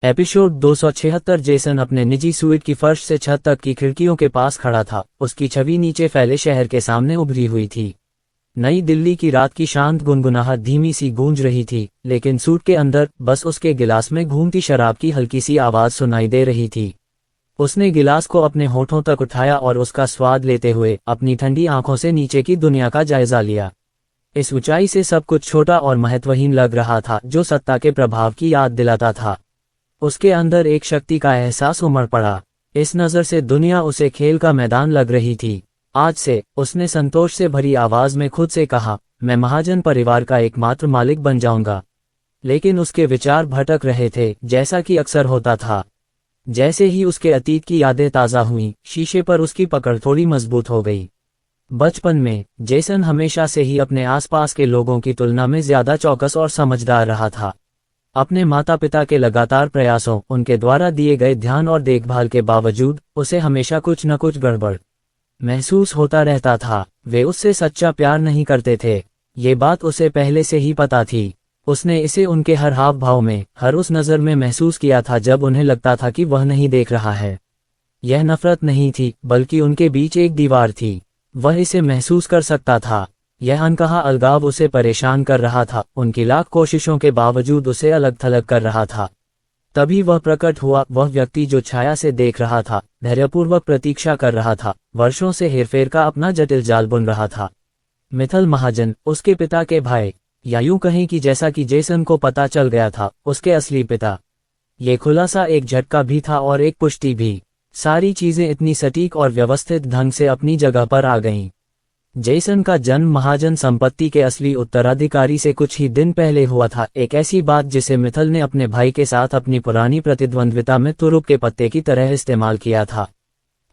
Episode 276। Jason अपने निजी sweet की फर्श से छत तक की खिड़कियों के पास खड़ा था। उसकी छवि नीचे फैले शहर के सामने उभरी हुई थी। नई दिल्ली की रात की शांत गुनगुनाहट धीमी सी गूंज रही थी, लेकिन सूट के अंदर बस उसके गिलास में घूमती शराब की हल्की सी आवाज सुनाई दे रही थी। उसने गिलास को अपने होठों तक उठाया और उसका स्वाद लेते हुए अपनी ठंडी आंखों से नीचे की दुनिया का जायजा लिया। इस ऊंचाई से सब कुछ छोटा और महत्वहीन लग रहा था, जो सत्ता के प्रभाव की याद दिलाता था। उसके अंदर एक शक्ति का एहसास उमड़ पड़ा। इस नज़र से दुनिया उसे खेल का मैदान लग रही थी। आज से, उसने संतोष से भरी आवाज में खुद से कहा, मैं महाजन परिवार का एकमात्र मालिक बन जाऊंगा। लेकिन उसके विचार भटक रहे थे, जैसा कि अक्सर होता था। जैसे ही उसके अतीत की यादें ताज़ा हुईं, शीशे पर उसकी पकड़ थोड़ी मजबूत हो गई। बचपन में जेसन हमेशा से ही अपने आसपास के लोगों की तुलना में ज्यादा चौकस और समझदार रहा था। अपने माता पिता के लगातार प्रयासों, उनके द्वारा दिए गए ध्यान और देखभाल के बावजूद उसे हमेशा कुछ न कुछ गड़बड़ महसूस होता रहता था। वे उससे सच्चा प्यार नहीं करते थे, ये बात उसे पहले से ही पता थी। उसने इसे उनके हर हाव भाव में, हर उस नज़र में महसूस किया था जब उन्हें लगता था कि वह नहीं देख रहा है। यह नफरत नहीं थी, बल्कि उनके बीच एक दीवार थी। वह इसे महसूस कर सकता था। यह अनकहा अलगाव उसे परेशान कर रहा था, उनकी लाख कोशिशों के बावजूद उसे अलग थलग कर रहा था। तभी वह प्रकट हुआ, वह व्यक्ति जो छाया से देख रहा था, धैर्यपूर्वक प्रतीक्षा कर रहा था, वर्षों से हेरफेर का अपना जटिल जाल बुन रहा था। मित्तल महाजन, उसके पिता के भाई, या यूं कहें कि जैसा कि जेसन को पता चल गया था, उसके असली पिता। ये खुलासा एक झटका भी था और एक पुष्टि भी। सारी चीजें इतनी सटीक और व्यवस्थित ढंग से अपनी जगह पर आ गईं। जेसन का जन्म महाजन संपत्ति के असली उत्तराधिकारी से कुछ ही दिन पहले हुआ था, एक ऐसी बात जिसे मित्तल ने अपने भाई के साथ अपनी पुरानी प्रतिद्वंद्विता में तुरुप के पत्ते की तरह इस्तेमाल किया था।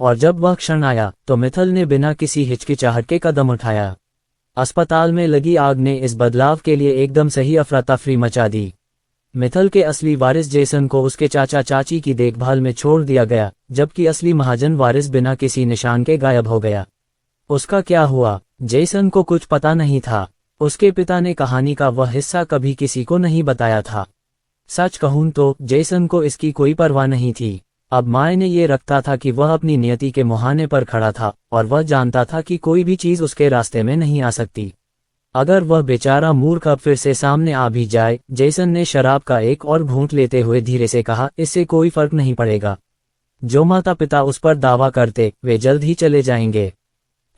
और जब वह क्षण आया, तो मित्तल ने बिना किसी हिचकिचाहट के कदम उठाया। अस्पताल में लगी आग ने इस बदलाव के लिए एकदम सही अफरा तफरी मचा दी। मित्तल के असली वारिस जेसन को उसके चाचा चाची की देखभाल में छोड़ दिया गया, जबकि असली महाजन वारिस बिना किसी निशान के गायब हो गया। उसका क्या हुआ, जेसन को कुछ पता नहीं था। उसके पिता ने कहानी का वह हिस्सा कभी किसी को नहीं बताया था। सच कहूं तो जेसन को इसकी कोई परवाह नहीं थी। अब मायने ये रखता था कि वह अपनी नियति के मुहाने पर खड़ा था, और वह जानता था कि कोई भी चीज उसके रास्ते में नहीं आ सकती। अगर वह बेचारा मूर्ख अब फिर से सामने आ भी जाए। जेसन ने शराब का एक और घूंट लेते हुए धीरे से कहा, इससे कोई फर्क नहीं पड़ेगा। जो माता पिता उस पर दावा करते, वे जल्द ही चले जाएंगे।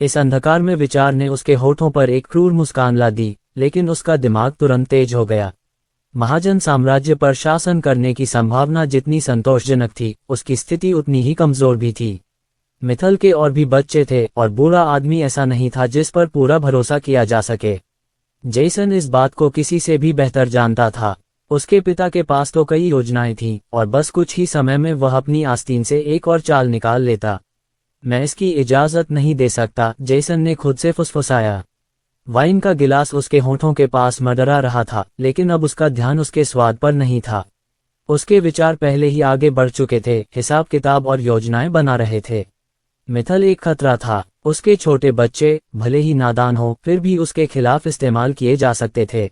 इस अंधकार में विचार ने उसके होठों पर एक क्रूर मुस्कान ला दी, लेकिन उसका दिमाग तुरंत तेज हो गया। महाजन साम्राज्य पर शासन करने की संभावना जितनी संतोषजनक थी, उसकी स्थिति उतनी ही कमजोर भी थी। मित्तल के और भी बच्चे थे, और बूढ़ा आदमी ऐसा नहीं था जिस पर पूरा भरोसा किया जा सके। जेसन इस बात को किसी से भी बेहतर जानता था। उसके पिता के पास तो कई योजनाएं थीं, और बस कुछ ही समय में वह अपनी आस्तीन से एक और चाल निकाल लेता। मैं इसकी इजाजत नहीं दे सकता, जेसन ने खुद से फुसफुसाया। वाइन का गिलास उसके होठों के पास मडरा रहा था, लेकिन अब उसका ध्यान उसके स्वाद पर नहीं था। उसके विचार पहले ही आगे बढ़ चुके थे, हिसाब किताब और योजनाएं बना रहे थे। मित्तल एक खतरा था। उसके छोटे बच्चे, भले ही नादान हो, फिर भी उसके खिलाफ इस्तेमाल किए जा सकते थे।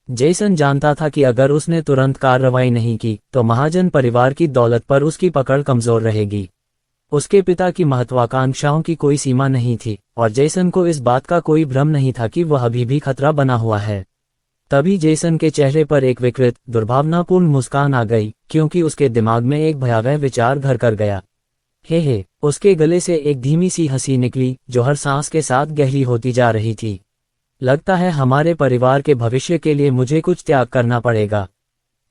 जेसन जानता था कि अगर उसने तुरंत कार्रवाई नहीं की, तो महाजन परिवार की दौलत पर उसकी पकड़ कमजोर रहेगी। उसके पिता की महत्वाकांक्षाओं की कोई सीमा नहीं थी, और जेसन को इस बात का कोई भ्रम नहीं था कि वह अभी भी खतरा बना हुआ है। तभी जेसन के चेहरे पर एक विकृत, दुर्भावनापूर्ण मुस्कान आ गई, क्योंकि उसके दिमाग में एक भयावह विचार घर कर गया। हे, उसके गले से एक धीमी सी हंसी निकली, जो हर सांस के साथ गहरी होती जा रही थी। लगता है हमारे परिवार के भविष्य के लिए मुझे कुछ त्याग करना पड़ेगा।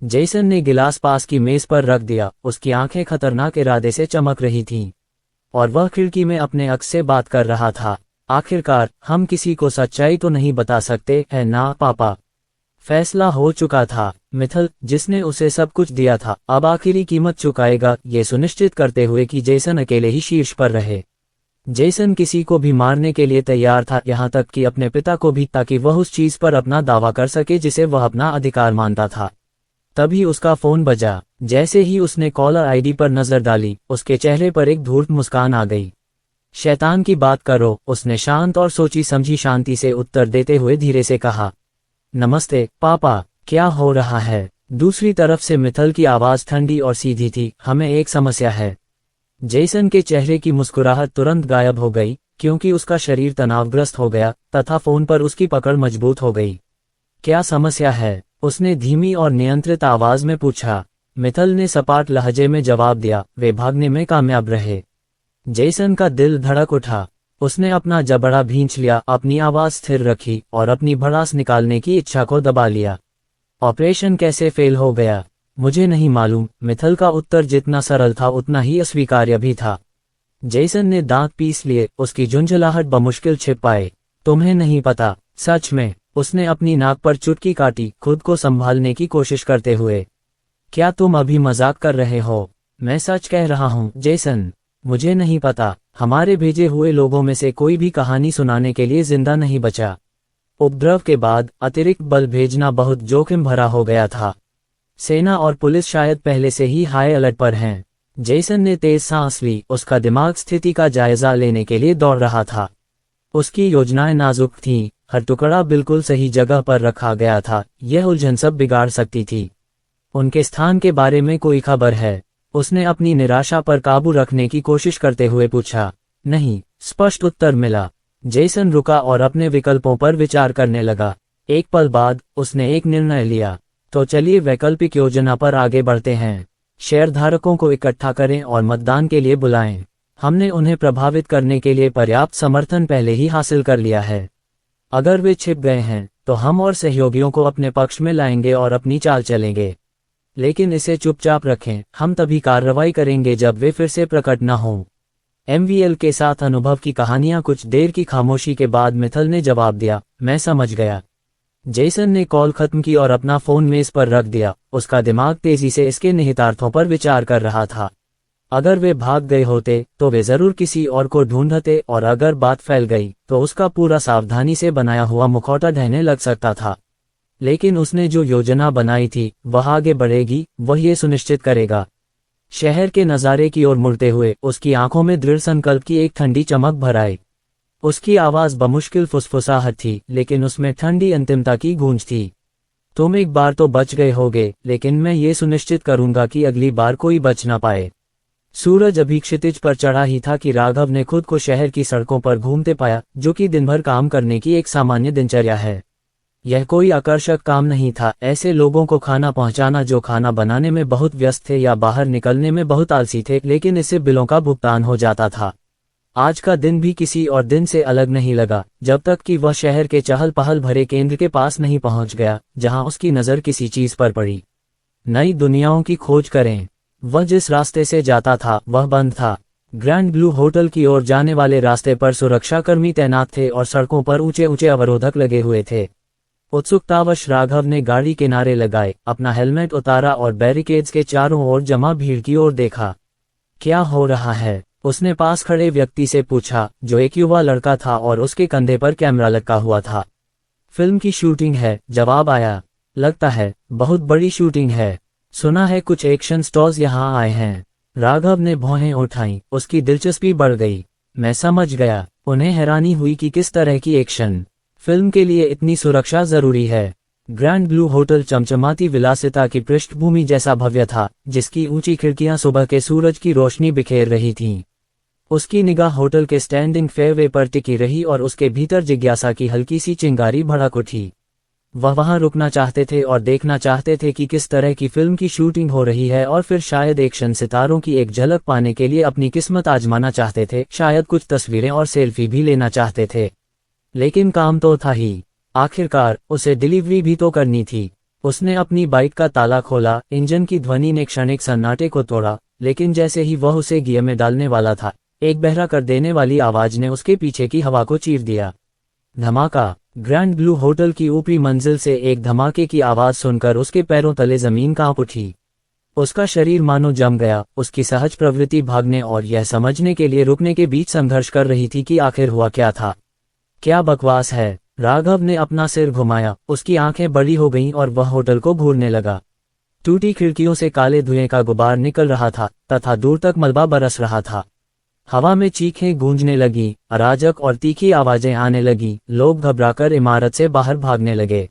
जेसन ने गिलास पास की मेज पर रख दिया। उसकी आंखें खतरनाक इरादे से चमक रही थीं, और वह खिड़की में अपने अक्स से बात कर रहा था। आखिरकार, हम किसी को सच्चाई तो नहीं बता सकते, है ना पापा? फैसला हो चुका था। मित्तल, जिसने उसे सब कुछ दिया था, अब आखिरी कीमत चुकाएगा, ये सुनिश्चित करते हुए कि जेसन अकेले ही शीर्ष पर रहे। जेसन किसी को भी मारने के लिए तैयार था, यहाँ तक कि अपने पिता को भी, ताकि वह उस चीज पर अपना दावा कर सके जिसे वह अपना अधिकार मानता था। तभी उसका फोन बजा। जैसे ही उसने कॉलर आईडी पर नजर डाली, उसके चेहरे पर एक धूर्त मुस्कान आ गई। शैतान की बात करो, उसने शांत और सोची समझी शांति से उत्तर देते हुए धीरे से कहा। नमस्ते पापा, क्या हो रहा है? दूसरी तरफ से मिथल की आवाज ठंडी और सीधी थी, हमें एक समस्या है। जेसन के चेहरे की मुस्कुराहट तुरंत गायब हो गई, क्योंकि उसका शरीर तनावग्रस्त हो गया तथा फोन पर उसकी पकड़ मजबूत हो गई। क्या समस्या है? उसने धीमी और नियंत्रित आवाज में पूछा। मिथल ने सपाट लहजे में जवाब दिया, वे भागने में कामयाब रहे। जेसन का दिल धड़क उठा। उसने अपना जबड़ा भींच लिया, अपनी आवाज स्थिर रखी और अपनी भड़ास निकालने की इच्छा को दबा लिया। ऑपरेशन कैसे फेल हो गया? मुझे नहीं मालूम। मिथल का उत्तर जितना सरल था उतना ही अस्वीकार्य भी था। जेसन ने दांत पीस लिए, उसकी झुंझलाहट बमुश्किल छिप पाए। तुम्हें नहीं पता? सच में? उसने अपनी नाक पर चुटकी काटी, खुद को संभालने की कोशिश करते हुए। क्या तुम अभी मजाक कर रहे हो? मैं सच कह रहा हूँ जेसन। मुझे नहीं पता। हमारे भेजे हुए लोगों में से कोई भी कहानी सुनाने के लिए जिंदा नहीं बचा। उपद्रव के बाद अतिरिक्त बल भेजना बहुत जोखिम भरा हो गया था। सेना और पुलिस शायद पहले से ही हाई अलर्ट पर हैं। जेसन ने तेज सांस ली, उसका दिमाग स्थिति का जायजा लेने के लिए दौड़ रहा था। उसकी योजनाएं नाजुक थीं, हर टुकड़ा बिल्कुल सही जगह पर रखा गया था। यह उलझन सब बिगाड़ सकती थी। उनके स्थान के बारे में कोई खबर है? उसने अपनी निराशा पर काबू रखने की कोशिश करते हुए पूछा। नहीं, स्पष्ट उत्तर मिला। जेसन रुका और अपने विकल्पों पर विचार करने लगा। एक पल बाद उसने एक निर्णय लिया। तो चलिए वैकल्पिक योजना पर आगे बढ़ते हैं। शेयरधारकों को इकट्ठा करें और मतदान के लिए बुलाएं। हमने उन्हें प्रभावित करने के लिए पर्याप्त समर्थन पहले ही हासिल कर लिया है। अगर वे छिप गए हैं तो हम और सहयोगियों को अपने पक्ष में लाएंगे और अपनी चाल चलेंगे। लेकिन इसे चुपचाप रखें, हम तभी कार्रवाई करेंगे जब वे फिर से प्रकट न हों। एमवीएल के साथ अनुभव की कहानियां। कुछ देर की खामोशी के बाद मिथल ने जवाब दिया, मैं समझ गया। जेसन ने कॉल खत्म की और अपना फोन मेज पर रख दिया। उसका दिमाग तेजी से इसके निहितार्थों पर विचार कर रहा था। अगर वे भाग गए होते तो वे जरूर किसी और को ढूंढते, और अगर बात फैल गई तो उसका पूरा सावधानी से बनाया हुआ मुखौटा ढहने लग सकता था। लेकिन उसने जो योजना बनाई थी वह आगे बढ़ेगी, वह ये सुनिश्चित करेगा। शहर के नज़ारे की ओर मुड़ते हुए उसकी आंखों में दृढ़ संकल्प की एक ठंडी चमक भर आई। उसकी आवाज बमुश्किल फुसफुसाहट थी, लेकिन उसमें ठंडी अंतिमता की गूंज थी। तुम एक बार तो बच गए होगे, लेकिन मैं ये सुनिश्चित करूंगा कि अगली बार कोई बच ना पाए। सूरज अभी क्षितिज पर चढ़ा ही था कि राघव ने खुद को शहर की सड़कों पर घूमते पाया, जो कि दिन भर काम करने की एक सामान्य दिनचर्या है। यह कोई आकर्षक काम नहीं था। ऐसे लोगों को खाना पहुंचाना जो खाना बनाने में बहुत व्यस्त थे या बाहर निकलने में बहुत आलसी थे, लेकिन इससे बिलों का भुगतान हो जाता था। आज का दिन भी किसी और दिन से अलग नहीं लगा, जब तक कि वह शहर के चहल पहल भरे केंद्र के पास नहीं पहुंच गया, जहां उसकी नज़र किसी चीज पर पड़ी। नई दुनियाओं की खोज करें। वह जिस रास्ते से जाता था वह बंद था। ग्रैंड ब्लू होटल की ओर जाने वाले रास्ते पर सुरक्षाकर्मी तैनात थे और सड़कों पर ऊंचे ऊंचे अवरोधक लगे हुए थे। उत्सुकतावश राघव ने गाड़ी किनारे लगाए, अपना हेलमेट उतारा और बैरिकेड्स के चारों ओर जमा भीड़ की ओर देखा। क्या हो रहा है? उसने पास खड़े व्यक्ति से पूछा, जो एक युवा लड़का था और उसके कंधे पर कैमरा लटका हुआ था। फिल्म की शूटिंग है, जवाब आया। लगता है बहुत बड़ी शूटिंग है। सुना है कुछ एक्शन स्टार्स यहाँ आए हैं। राघव ने भौहें उठाईं, उसकी दिलचस्पी बढ़ गई। मैं समझ गया। उन्हें हैरानी हुई कि किस तरह की एक्शन फिल्म के लिए इतनी सुरक्षा जरूरी है। ग्रैंड ब्लू होटल चमचमाती विलासिता की पृष्ठभूमि जैसा भव्य था, जिसकी ऊंची खिड़कियां सुबह के सूरज की रोशनी बिखेर रही थीं। उसकी निगाह होटल के स्टैंडिंग फेयरवे पर टिकी रही और उसके भीतर जिज्ञासा की हल्की सी चिंगारी भड़क उठी। वह वहां रुकना चाहते थे और देखना चाहते थे कि किस तरह की फिल्म की शूटिंग हो रही है, और फिर शायद एक्शन सितारों की एक झलक पाने के लिए अपनी किस्मत आजमाना चाहते थे। शायद कुछ तस्वीरें और सेल्फी भी लेना चाहते थे। लेकिन काम तो था ही। आखिरकार उसे डिलीवरी भी तो करनी थी। उसने अपनी बाइक का ताला खोला, इंजन की ध्वनि ने क्षणिक सन्नाटे को तोड़ा, लेकिन जैसे ही वह उसे गियर में डालने वाला था, एक बहरा कर देने वाली आवाज ने उसके पीछे की हवा को चीर दिया। धमाका। ग्रैंड ब्लू होटल की ऊपरी मंजिल से एक धमाके की आवाज सुनकर उसके पैरों तले जमीन कांप उठी। उसका शरीर मानो जम गया। उसकी सहज प्रवृत्ति भागने और यह समझने के लिए रुकने के बीच संघर्ष कर रही थी कि आखिर हुआ क्या था। क्या बकवास है। राघव ने अपना सिर घुमाया, उसकी आंखें बड़ी हो गईं और वह होटल को घूरने लगा। टूटी खिड़कियों से काले धुएं का गुबार निकल रहा था तथा दूर तक मलबा बरस रहा था। हवा में चीखें गूंजने लगी, अराजक और तीखी आवाजें आने लगी। लोग घबराकर इमारत से बाहर भागने लगे।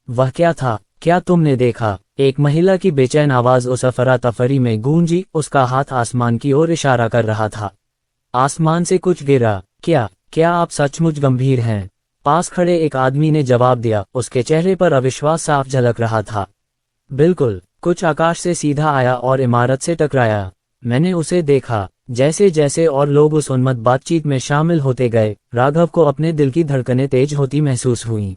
वह क्या था? क्या तुमने देखा? एक महिला की बेचैन आवाज उस अफरा-तफरी में गूंजी, उसका हाथ आसमान की ओर इशारा कर रहा था। आसमान से कुछ गिरा। क्या आप सचमुच गंभीर हैं? पास खड़े एक आदमी ने जवाब दिया, उसके चेहरे पर अविश्वास साफ झलक रहा था। बिल्कुल, कुछ आकाश से सीधा आया और इमारत से टकराया। मैंने उसे देखा। जैसे जैसे और लोग उस उन्मत्त बातचीत में शामिल होते गए, राघव को अपने दिल की धड़कनें तेज होती महसूस हुईं।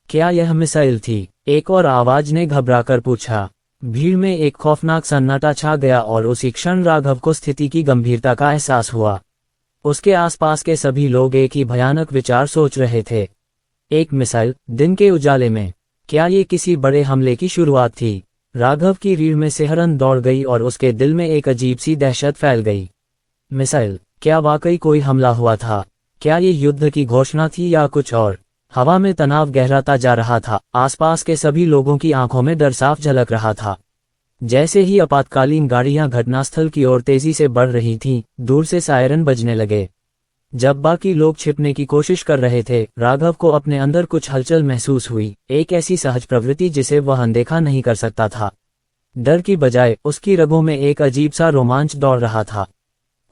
क्या यह मिसाइल थी? एक और आवाज ने घबराकर पूछा। भीड़ में एक खौफनाक सन्नाटा छा गया और उसी क्षण राघव को स्थिति की गंभीरता का एहसास हुआ। उसके आसपास के सभी लोग एक ही भयानक विचार सोच रहे थे। एक मिसाइल, दिन के उजाले में। क्या ये किसी बड़े हमले की शुरुआत थी? राघव की रीढ़ में सिहरन दौड़ गई और उसके दिल में एक अजीब सी दहशत फैल गई। मिसाइल? क्या वाकई कोई हमला हुआ था? क्या ये युद्ध की घोषणा थी या कुछ और? हवा में तनाव गहराता जा रहा था। आसपास के सभी लोगों की आंखों में डर साफ झलक रहा था। जैसे ही आपातकालीन गाड़ियां घटनास्थल की ओर तेजी से बढ़ रही थीं, दूर से सायरन बजने लगे। जब बाकी लोग छिपने की कोशिश कर रहे थे, राघव को अपने अंदर कुछ हलचल महसूस हुई, एक ऐसी सहज प्रवृत्ति जिसे वह अनदेखा नहीं कर सकता था। डर की बजाय उसकी रगों में एक अजीब सा रोमांच दौड़ रहा था।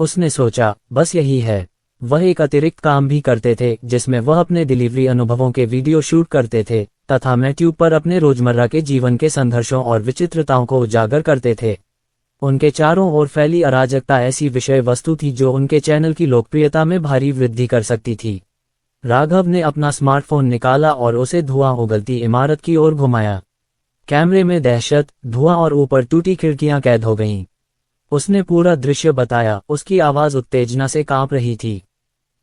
उसने सोचा, बस यही है। वह एक अतिरिक्त काम भी करते थे जिसमें वह अपने डिलीवरी अनुभवों के वीडियो शूट करते थे तथा यूट्यूब पर अपने रोजमर्रा के जीवन के संघर्षों और विचित्रताओं को उजागर करते थे। उनके चारों ओर फैली अराजकता ऐसी विषय वस्तु थी जो उनके चैनल की लोकप्रियता में भारी वृद्धि कर सकती थी। राघव ने अपना स्मार्टफोन निकाला और उसे धुआं उगलती इमारत की ओर घुमाया। कैमरे में दहशत, धुआं और ऊपर टूटी खिड़कियां कैद हो गईं। उसने पूरा दृश्य बताया, उसकी आवाज उत्तेजना से कांप रही थी।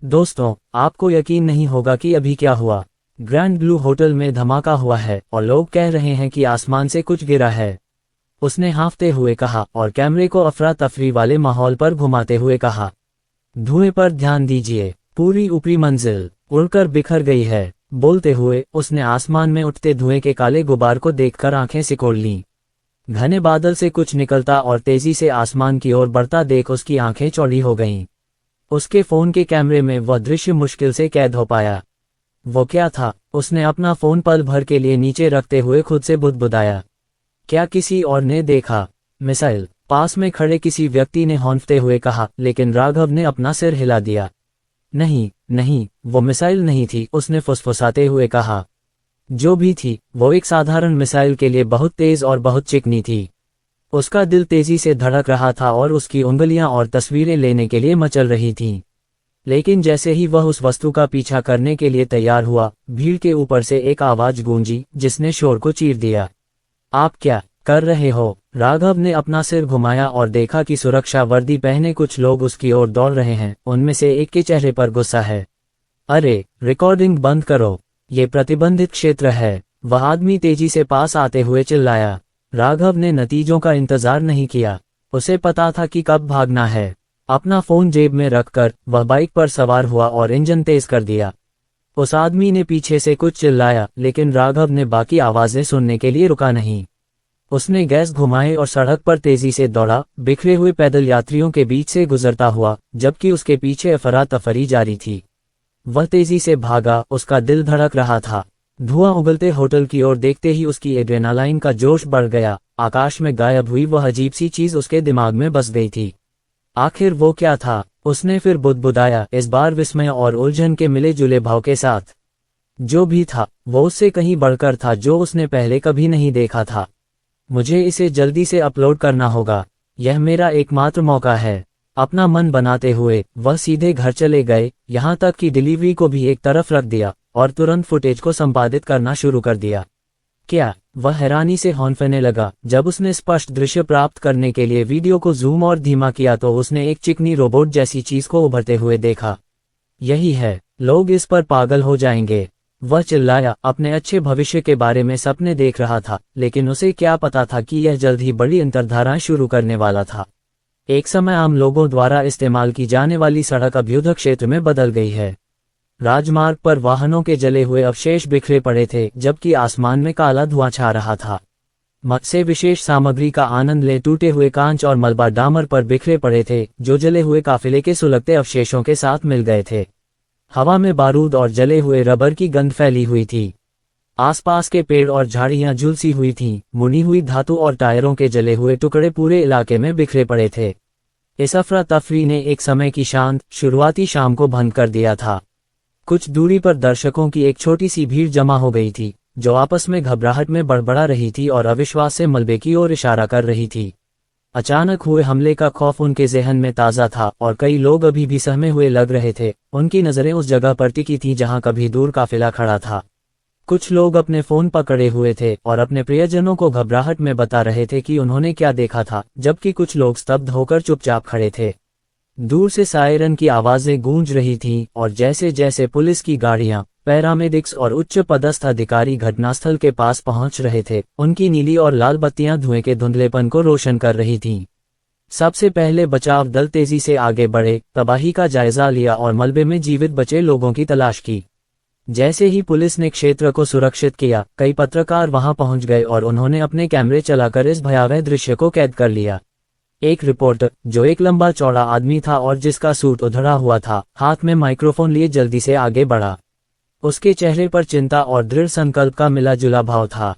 दोस्तों, आपको यकीन नहीं होगा कि अभी क्या हुआ। ग्रैंड ब्लू होटल में धमाका हुआ है और लोग कह रहे हैं कि आसमान से कुछ गिरा है। उसने हाँफते हुए कहा और कैमरे को अफरा तफरी वाले माहौल पर घुमाते हुए कहा। धुएं पर ध्यान दीजिए, पूरी ऊपरी मंजिल उड़कर बिखर गई है। बोलते हुए उसने आसमान में उठते धुएं के काले गुबार को देखकर आंखें सिकोड़ लीं। घने बादल से कुछ निकलता और तेजी से आसमान की ओर बढ़ता देख उसकी आंखें चौड़ी हो गईं। उसके फोन के कैमरे में वह दृश्य मुश्किल से कैद हो पाया। वो क्या था? उसने अपना फोन पल भर के लिए नीचे रखते हुए खुद से बुदबुदाया। क्या किसी और ने देखा? मिसाइल? पास में खड़े किसी व्यक्ति ने हौंफते हुए कहा, लेकिन राघव ने अपना सिर हिला दिया। नहीं नहीं, वो मिसाइल नहीं थी, उसने फुसफुसाते हुए कहा। जो भी थी, वो एक साधारण मिसाइल के लिए बहुत तेज और बहुत चिकनी थी। उसका दिल तेजी से धड़क रहा था और उसकी उंगलियां और तस्वीरें लेने के लिए मचल रही थीं। लेकिन जैसे ही वह उस वस्तु का पीछा करने के लिए तैयार हुआ, भीड़ के ऊपर से एक आवाज गूंजी जिसने शोर को चीर दिया। आप क्या कर रहे हो? राघव ने अपना सिर घुमाया और देखा कि सुरक्षा वर्दी पहने कुछ लोग उसकी ओर दौड़ रहे हैं। उनमें से एक के चेहरे पर गुस्सा है। अरे, रिकॉर्डिंग बंद करो, ये प्रतिबंधित क्षेत्र है। वह आदमी तेजी से पास आते हुए चिल्लाया। राघव ने नतीजों का इंतजार नहीं किया। उसे पता था कि कब भागना है। अपना फोन जेब में रखकर वह बाइक पर सवार हुआ और इंजन तेज कर दिया। उस आदमी ने पीछे से कुछ चिल्लाया, लेकिन राघव ने बाकी आवाजें सुनने के लिए रुका नहीं। उसने गैस घुमाए और सड़क पर तेजी से दौड़ा, बिखरे हुए पैदल यात्रियों के बीच से गुजरता हुआ, जबकि उसके पीछे अफरा तफरी जारी थी। वह तेजी से भागा, उसका दिल धड़क रहा था। धुआं उगलते होटल की ओर देखते ही उसकी एड्रेनालाइन का जोश बढ़ गया। आकाश में गायब हुई वह अजीब सी चीज उसके दिमाग में बस गई थी। आखिर वो क्या था? उसने फिर बुदबुदाया, इस बार विस्मय और उलझन के मिले जुले भाव के साथ। जो भी था, वो उससे कहीं बढ़कर था जो उसने पहले कभी नहीं देखा था। मुझे इसे जल्दी से अपलोड करना होगा। यह मेरा एकमात्र मौका है। अपना मन बनाते हुए वह सीधे घर चले गए, यहाँ तक कि डिलीवरी को भी एक तरफ रख दिया और तुरंत फुटेज को संपादित करना शुरू कर दिया। क्या? वह हैरानी से हौंफने लगा। जब उसने स्पष्ट दृश्य प्राप्त करने के लिए वीडियो को जूम और धीमा किया तो उसने एक चिकनी रोबोट जैसी चीज को उभरते हुए देखा। यही है, लोग इस पर पागल हो जाएंगे। वह चिल्लाया, अपने अच्छे भविष्य के बारे में सपने देख रहा था, लेकिन उसे क्या पता था कि यह जल्द ही बड़ी अंतर्धाराएं शुरू करने वाला था। एक समय आम लोगों द्वारा इस्तेमाल की जाने वाली सड़क अब युद्ध क्षेत्र में बदल गई है। राजमार्ग पर वाहनों के जले हुए अवशेष बिखरे पड़े थे, जबकि आसमान में काला धुआं छा रहा था। से विशेष सामग्री का आनंद ले टूटे हुए कांच और मलबा डामर पर बिखरे पड़े थे, जो जले हुए काफिले के सुलगते अवशेषों के साथ मिल गए थे। हवा में बारूद और जले हुए रबर की गंध फैली हुई थी। आसपास के पेड़ और झाड़ियां झुलसी हुई थीं, मुनी हुई धातु और टायरों के जले हुए टुकड़े पूरे इलाके में बिखरे पड़े थे। इस अफरा तफरी ने एक समय की शांत शुरुआती शाम को भंग कर दिया था। कुछ दूरी पर दर्शकों की एक छोटी सी भीड़ जमा हो गई थी, जो आपस में घबराहट में बड़बड़ा रही थी और अविश्वास से मलबे की ओर इशारा कर रही थी। अचानक हुए हमले का खौफ उनके ज़हन में ताज़ा था और कई लोग अभी भी सहमे हुए लग रहे थे। उनकी नज़रें उस जगह पर टिकी थीं जहां कभी दूर काफिला खड़ा था। कुछ लोग अपने फ़ोन पकड़े हुए थे और अपने प्रियजनों को घबराहट में बता रहे थे कि उन्होंने क्या देखा था, जबकि कुछ लोग स्तब्ध होकर चुपचाप खड़े थे। दूर से सायरन की आवाज़ें गूंज रही थीं और जैसे जैसे पुलिस की गाड़ियां, पैरामेडिक्स और उच्च पदस्थ अधिकारी घटनास्थल के पास पहुंच रहे थे, उनकी नीली और लाल बत्तियां धुएं के धुंधलेपन को रोशन कर रही थीं। सबसे पहले बचाव दल तेजी से आगे बढ़े, तबाही का जायजा लिया और मलबे में जीवित बचे लोगों की तलाश की। जैसे ही पुलिस ने क्षेत्र को सुरक्षित किया, कई पत्रकार वहां पहुंच गए और उन्होंने अपने कैमरे चलाकर इस भयावह दृश्य को कैद कर लिया। एक रिपोर्टर, जो एक लंबा चौड़ा आदमी था और जिसका सूट उधड़ा हुआ था, हाथ में माइक्रोफोन लिए जल्दी से आगे बढ़ा। उसके चेहरे पर चिंता और दृढ़ संकल्प का मिला जुला भाव था।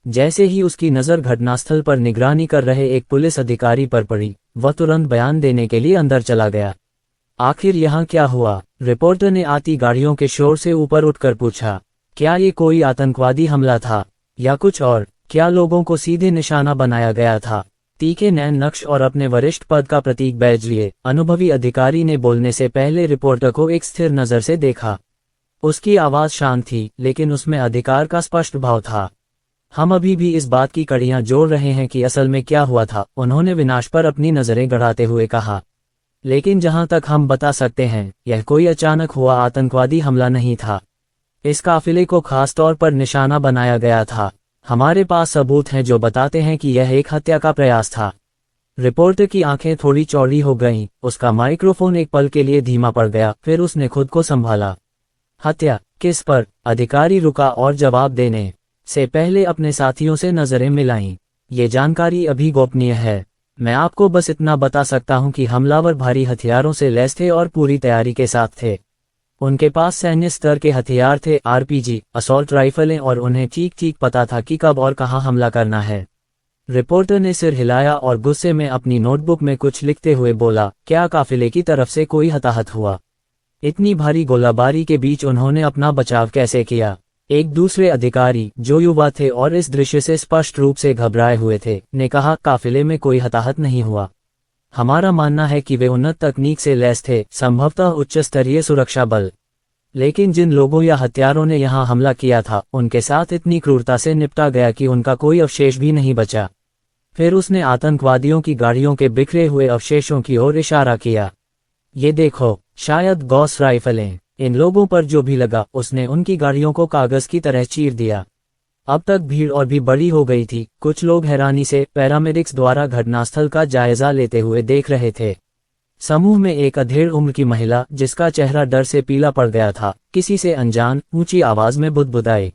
जैसे ही उसकी नज़र घटनास्थल पर निगरानी कर रहे एक पुलिस अधिकारी पर पड़ी, वह तुरंत बयान देने के लिए अंदर चला गया। आखिर यहाँ क्या हुआ? रिपोर्टर ने आती गाड़ियों के शोर से ऊपर उठकर पूछा। क्या ये कोई आतंकवादी हमला था या कुछ और? क्या लोगों को सीधे निशाना बनाया गया था? तीखे नैन नक्श और अपने वरिष्ठ पद का प्रतीक बैज लिए अनुभवी अधिकारी ने बोलने से पहले रिपोर्टर को एक स्थिर नज़र से देखा। उसकी आवाज़ शांत थी, लेकिन उसमें अधिकार का स्पष्ट भाव था। हम अभी भी इस बात की कड़ियां जोड़ रहे हैं कि असल में क्या हुआ था, उन्होंने विनाश पर अपनी नज़रें गड़ाते हुए कहा। लेकिन जहां तक हम बता सकते हैं, यह कोई अचानक हुआ आतंकवादी हमला नहीं था। इस काफिले को खास तौर पर निशाना बनाया गया था। हमारे पास सबूत हैं जो बताते हैं कि यह एक हत्या का प्रयास था। रिपोर्टर की आंखें थोड़ी चौड़ी हो गईं, उसका माइक्रोफोन एक पल के लिए धीमा पड़ गया, फिर उसने खुद को संभाला। हत्या किस पर? अधिकारी रुका और जवाब देने से पहले अपने साथियों से नजरें मिलाईं। ये जानकारी अभी गोपनीय है। मैं आपको बस इतना बता सकता हूं कि हमलावर भारी हथियारों से लैस थे और पूरी तैयारी के साथ थे। उनके पास सैन्य स्तर के हथियार थे, आरपीजी, असॉल्ट राइफलें, और उन्हें ठीक पता था कि कब और कहां हमला करना है। रिपोर्टर ने सिर हिलाया और गुस्से में अपनी नोटबुक में कुछ लिखते हुए बोला, क्या काफिले की तरफ से कोई हताहत हुआ? इतनी भारी गोलाबारी के बीच उन्होंने अपना बचाव कैसे किया? एक दूसरे अधिकारी, जो युवा थे और इस दृश्य से स्पष्ट रूप से घबराए हुए थे, ने कहा, काफिले में कोई हताहत नहीं हुआ। हमारा मानना है कि वे उन्नत तकनीक से लैस थे, संभवतः उच्च स्तरीय सुरक्षा बल। लेकिन जिन लोगों या हथियारों ने यहां हमला किया था, उनके साथ इतनी क्रूरता से निपटा गया कि उनका कोई अवशेष भी नहीं बचा। फिर उसने आतंकवादियों की गाड़ियों के बिखरे हुए अवशेषों की ओर इशारा किया। ये देखो, शायद गॉस राइफलें। इन लोगों पर जो भी लगा, उसने उनकी गाड़ियों को कागज की तरह चीर दिया। अब तक भीड़ और भी बड़ी हो गई थी। कुछ लोग हैरानी से पैरामेडिक्स द्वारा घटनास्थल का जायजा लेते हुए देख रहे थे। समूह में एक अधेड़ उम्र की महिला, जिसका चेहरा डर से पीला पड़ गया था, किसी से अनजान, ऊंची आवाज में बुदबुदाई,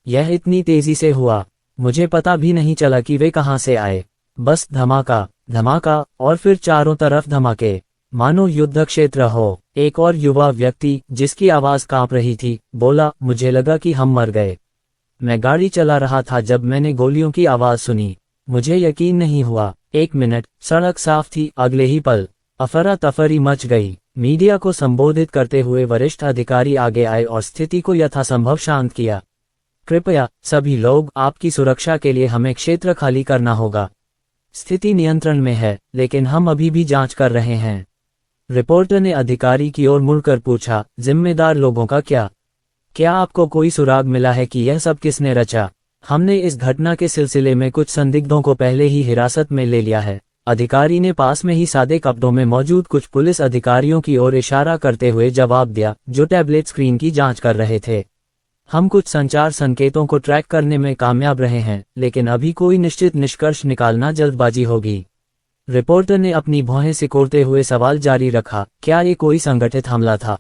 यह इतनी तेजी से हुआ, मुझे पता भी नहीं चला कि वे कहां से आए। बस धमाका धमाका और फिर चारों तरफ धमाके, मानो युद्ध क्षेत्र हो। एक और युवा व्यक्ति, जिसकी आवाज कांप रही थी, बोला, मुझे लगा कि हम मर गए। मैं गाड़ी चला रहा था जब मैंने गोलियों की आवाज सुनी। मुझे यकीन नहीं हुआ। 1 मिनट, सड़क साफ थी। अगले ही पल अफरा तफरी मच गई। मीडिया को संबोधित करते हुए वरिष्ठ अधिकारी आगे आए और स्थिति को यथासंभव शांत किया। कृपया सभी लोग, आपकी सुरक्षा के लिए हमें क्षेत्र खाली करना होगा। स्थिति नियंत्रण में है, लेकिन हम अभी भी जांच कर रहे हैं। रिपोर्टर ने अधिकारी की ओर मुड़कर पूछा, जिम्मेदार लोगों का क्या? क्या आपको कोई सुराग मिला है कि यह सब किसने रचा? हमने इस घटना के सिलसिले में कुछ संदिग्धों को पहले ही हिरासत में ले लिया है। अधिकारी ने पास में ही सादे कपड़ों में मौजूद कुछ पुलिस अधिकारियों की ओर इशारा करते हुए जवाब दिया, जो टैबलेट स्क्रीन की जांच कर रहे थे। हम कुछ संचार संकेतों को ट्रैक करने में कामयाब रहे हैं, लेकिन अभी कोई निश्चित निष्कर्ष निकालना जल्दबाजी होगी। रिपोर्टर ने अपनी भौहें सिकोड़ते हुए सवाल जारी रखा, क्या ये कोई संगठित हमला था?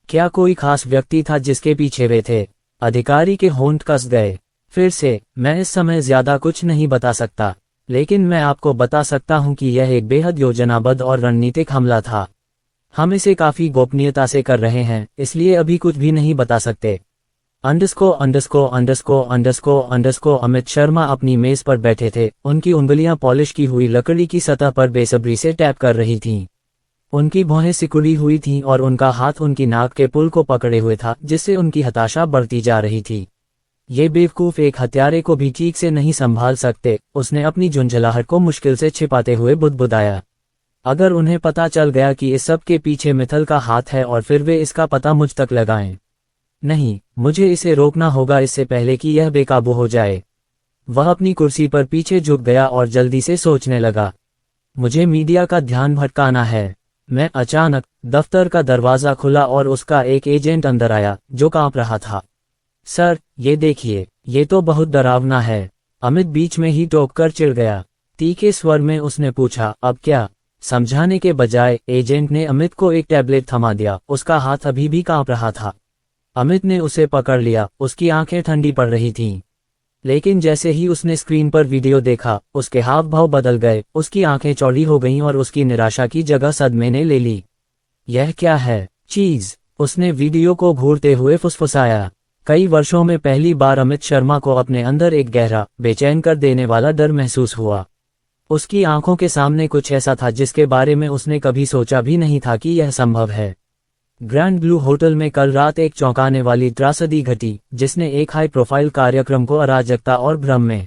क्या कोई खास व्यक्ति था जिसके पीछे वे थे? अधिकारी के होंठ कस गए। फिर से, मैं इस समय ज्यादा कुछ नहीं बता सकता, लेकिन मैं आपको बता सकता हूं कि यह एक बेहद योजनाबद्ध और रणनीतिक हमला था। हम इसे काफी गोपनीयता से कर रहे हैं, इसलिए अभी कुछ भी नहीं बता सकते। अमित शर्मा अपनी मेज पर बैठे थे। उनकी उंगलियां पॉलिश की हुई लकड़ी की सतह पर बेसब्री से टैप कर रही थीं। उनकी भौहें सिकुड़ी हुई थीं और उनका हाथ उनकी नाक के पुल को पकड़े हुए था, जिससे उनकी हताशा बढ़ती जा रही थी। ये बेवकूफ एक हत्यारे को भी ठीक से नहीं संभाल सकते, उसने अपनी झुंझलाहट को मुश्किल से छिपाते हुए बुदबुदाया। अगर उन्हें पता चल गया कि इस सब के पीछे मित्तल का हाथ है और फिर वे इसका पता मुझ तक लगाएं। नहीं, मुझे इसे रोकना होगा इससे पहले कि यह बेकाबू हो जाए। वह अपनी कुर्सी पर पीछे झुक गया और जल्दी से सोचने लगा। मुझे मीडिया का ध्यान भटकाना है। मैं अचानक दफ्तर का दरवाजा खुला और उसका एक एजेंट अंदर आया, जो कांप रहा था। सर, ये देखिए, ये तो बहुत डरावना है। अमित बीच में ही टोककर चिढ़ गया। तीखे स्वर में उसने पूछा, अब क्या? समझाने के बजाय एजेंट ने अमित को एक टैबलेट थमा दिया। उसका हाथ अभी भी कांप रहा था। अमित ने उसे पकड़ लिया। उसकी आंखें ठंडी पड़ रही थीं। लेकिन जैसे ही उसने स्क्रीन पर वीडियो देखा, उसके हाव भाव बदल गए। उसकी आंखें चौड़ी हो गईं और उसकी निराशा की जगह सदमे ने ले ली। यह क्या है? चीज, उसने वीडियो को घूरते हुए फुसफुसाया। कई वर्षों में पहली बार अमित शर्मा को अपने अंदर एक गहरा, बेचैन कर देने वाला डर महसूस हुआ। उसकी आंखों के सामने कुछ ऐसा था जिसके बारे में उसने कभी सोचा भी नहीं था कि यह संभव है। ग्रैंड ब्लू होटल में कल रात एक चौंकाने वाली त्रासदी घटी, जिसने एक हाई प्रोफाइल कार्यक्रम को अराजकता और भ्रम में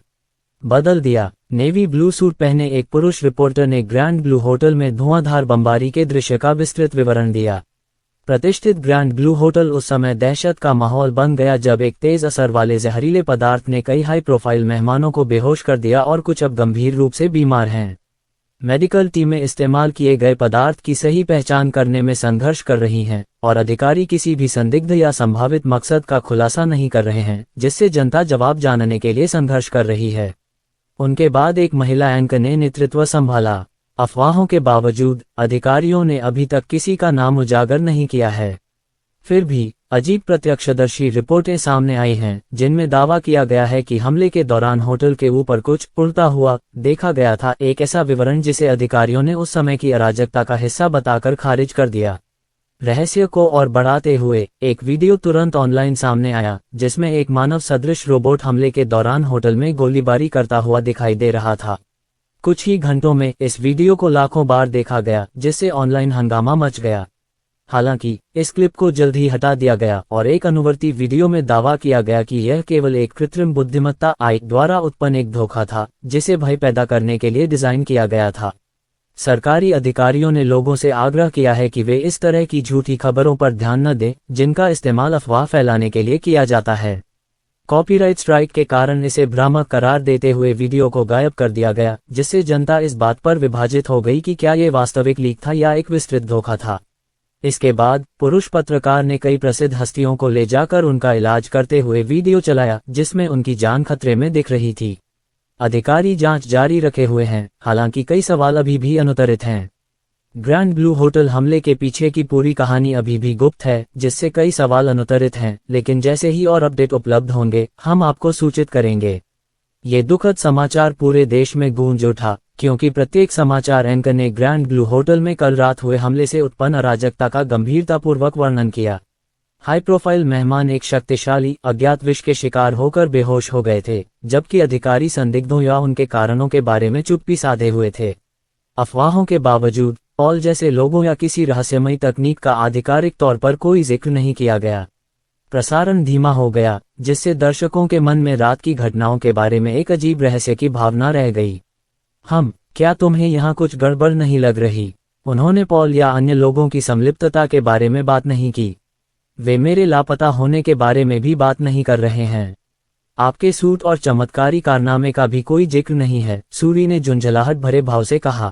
बदल दिया। नेवी ब्लू सूट पहने एक पुरुष रिपोर्टर ने ग्रैंड ब्लू होटल में धुआंधार बमबारी के दृश्य का विस्तृत विवरण दिया। प्रतिष्ठित ग्रैंड ब्लू होटल उस समय दहशत का माहौल बन गया जब एक तेज असर वाले जहरीले पदार्थ ने कई हाई प्रोफाइल मेहमानों को बेहोश कर दिया और कुछ अब गंभीर रूप से बीमार हैं। मेडिकल टीमें इस्तेमाल किए गए पदार्थ की सही पहचान करने में संघर्ष कर रही हैं, और अधिकारी किसी भी संदिग्ध या संभावित मकसद का खुलासा नहीं कर रहे हैं, जिससे जनता जवाब जानने के लिए संघर्ष कर रही है। उनके बाद एक महिला एंकर ने नेतृत्व संभाला। अफवाहों के बावजूद अधिकारियों ने अभी तक किसी का नाम उजागर नहीं किया है। फिर भी अजीब प्रत्यक्षदर्शी रिपोर्टें सामने आई हैं, जिनमें दावा किया गया है कि हमले के दौरान होटल के ऊपर कुछ उड़ता हुआ देखा गया था। एक ऐसा विवरण जिसे अधिकारियों ने उस समय की अराजकता का हिस्सा बताकर खारिज कर दिया। रहस्य को और बढ़ाते हुए एक वीडियो तुरंत ऑनलाइन सामने आया, जिसमें एक मानव सदृश रोबोट हमले के दौरान होटल में गोलीबारी करता हुआ दिखाई दे रहा था। कुछ ही घंटों में इस वीडियो को लाखों बार देखा गया, जिससे ऑनलाइन हंगामा मच गया। हालांकि इस क्लिप को जल्द ही हटा दिया गया और एक अनुवर्ती वीडियो में दावा किया गया कि यह केवल एक कृत्रिम बुद्धिमत्ता AI द्वारा उत्पन्न एक धोखा था, जिसे भय पैदा करने के लिए डिजाइन किया गया था। सरकारी अधिकारियों ने लोगों से आग्रह किया है कि वे इस तरह की झूठी खबरों पर ध्यान न दें, जिनका इस्तेमाल अफवाह फैलाने के लिए किया जाता है। कॉपीराइट स्ट्राइक के कारण इसे भ्रामक करार देते हुए वीडियो को गायब कर दिया गया, जिससे जनता इस बात पर विभाजित हो गई कि क्या ये वास्तविक लीक था या एक विस्तृत धोखा था। इसके बाद पुरुष पत्रकार ने कई प्रसिद्ध हस्तियों को ले जाकर उनका इलाज करते हुए वीडियो चलाया, जिसमें उनकी जान खतरे में दिख रही थी। अधिकारी जांच जारी रखे हुए हैं, हालांकि कई सवाल अभी भी अनुत्तरित हैं। ग्रैंड ब्लू होटल हमले के पीछे की पूरी कहानी अभी भी गुप्त है, जिससे कई सवाल अनुत्तरित हैं, लेकिन जैसे ही और अपडेट उपलब्ध होंगे, हम आपको सूचित करेंगे। ये दुखद समाचार पूरे देश में गूंज उठा, क्योंकि प्रत्येक समाचार एंकर ने ग्रैंड ब्लू होटल में कल रात हुए हमले से उत्पन्न अराजकता का गंभीरतापूर्वक वर्णन किया। हाई प्रोफाइल मेहमान एक शक्तिशाली अज्ञात विष के शिकार होकर बेहोश हो गए थे, जबकि अधिकारी संदिग्धों या उनके कारणों के बारे में चुप्पी साधे हुए थे। अफवाहों के बावजूद पॉल जैसे लोगों या किसी रहस्यमयी तकनीक का आधिकारिक तौर पर कोई जिक्र नहीं किया गया। प्रसारण धीमा हो गया, जिससे दर्शकों के मन में रात की घटनाओं के बारे में एक अजीब रहस्य की भावना रह गई। क्या तुम्हें यहाँ कुछ गड़बड़ नहीं लग रही? उन्होंने पॉल या अन्य लोगों की संलिप्तता के बारे में बात नहीं की। वे मेरे लापता होने के बारे में भी बात नहीं कर रहे हैं। आपके सूट और चमत्कारी कारनामे का भी कोई जिक्र नहीं है, सूरी ने झुंझलाहट भरे भाव से कहा।